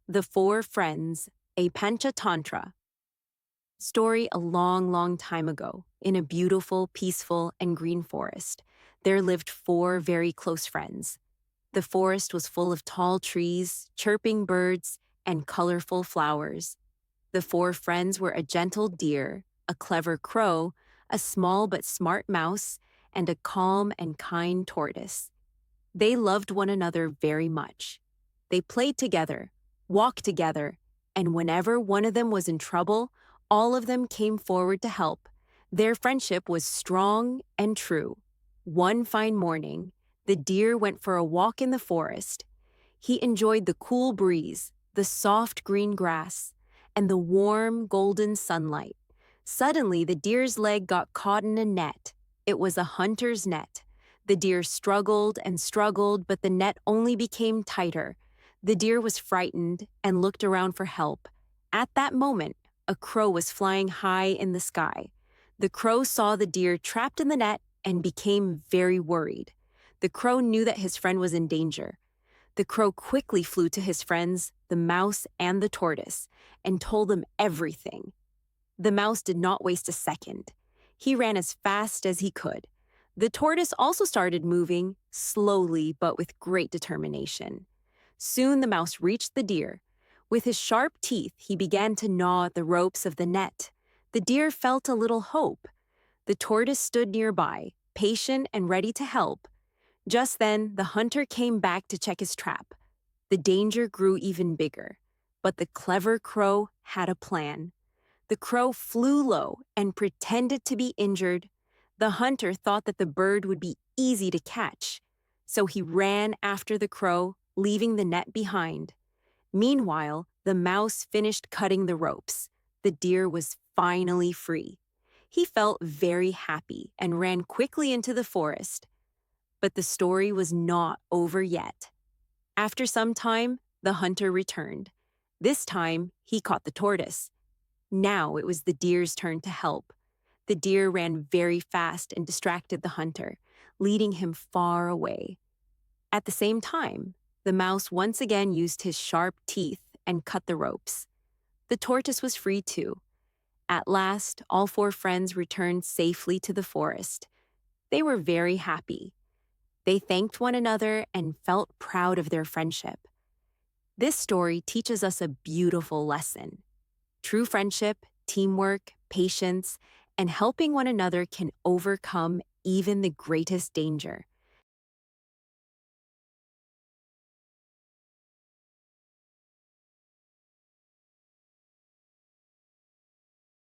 The Four Friends, a Panchatantra. Story a long, long time ago, in a beautiful, peaceful, and green forest, there lived four very close friends. The forest was full of tall trees, chirping birds, and colorful flowers. The four friends were a gentle deer, a clever crow, a small but smart mouse, and a calm and kind tortoise. They loved one another very much. They played together, walked together, and whenever one of them was in trouble, all of them came forward to help. Their friendship was strong and true. One fine morning, the deer went for a walk in the forest. He enjoyed the cool breeze, the soft green grass, and the warm golden sunlight. Suddenly, the deer's leg got caught in a net. It was a hunter's net. The deer struggled and struggled, but the net only became tighter. The deer was frightened and looked around for help. At that moment, a crow was flying high in the sky. The crow saw the deer trapped in the net and became very worried. The crow knew that his friend was in danger. The crow quickly flew to his friends, the mouse and the tortoise, and told them everything. The mouse did not waste a second. He ran as fast as he could. The tortoise also started moving, slowly but with great determination. Soon the mouse reached the deer. With his sharp teeth, he began to gnaw at the ropes of the net. The deer felt a little hope. The tortoise stood nearby, patient and ready to help. Just then, the hunter came back to check his trap. The danger grew even bigger, but the clever crow had a plan. The crow flew low and pretended to be injured. The hunter thought that the bird would be easy to catch, so he ran after the crow, leaving the net behind. Meanwhile, the mouse finished cutting the ropes. The deer was finally free. He felt very happy and ran quickly into the forest. But the story was not over yet. After some time, the hunter returned. This time, he caught the tortoise. Now it was the deer's turn to help. The deer ran very fast and distracted the hunter, leading him far away. At the same time, the mouse once again used his sharp teeth and cut the ropes. The tortoise was free too. At last, all four friends returned safely to the forest. They were very happy. They thanked one another and felt proud of their friendship. This story teaches us a beautiful lesson. True friendship, teamwork, patience, and helping one another can overcome even the greatest danger.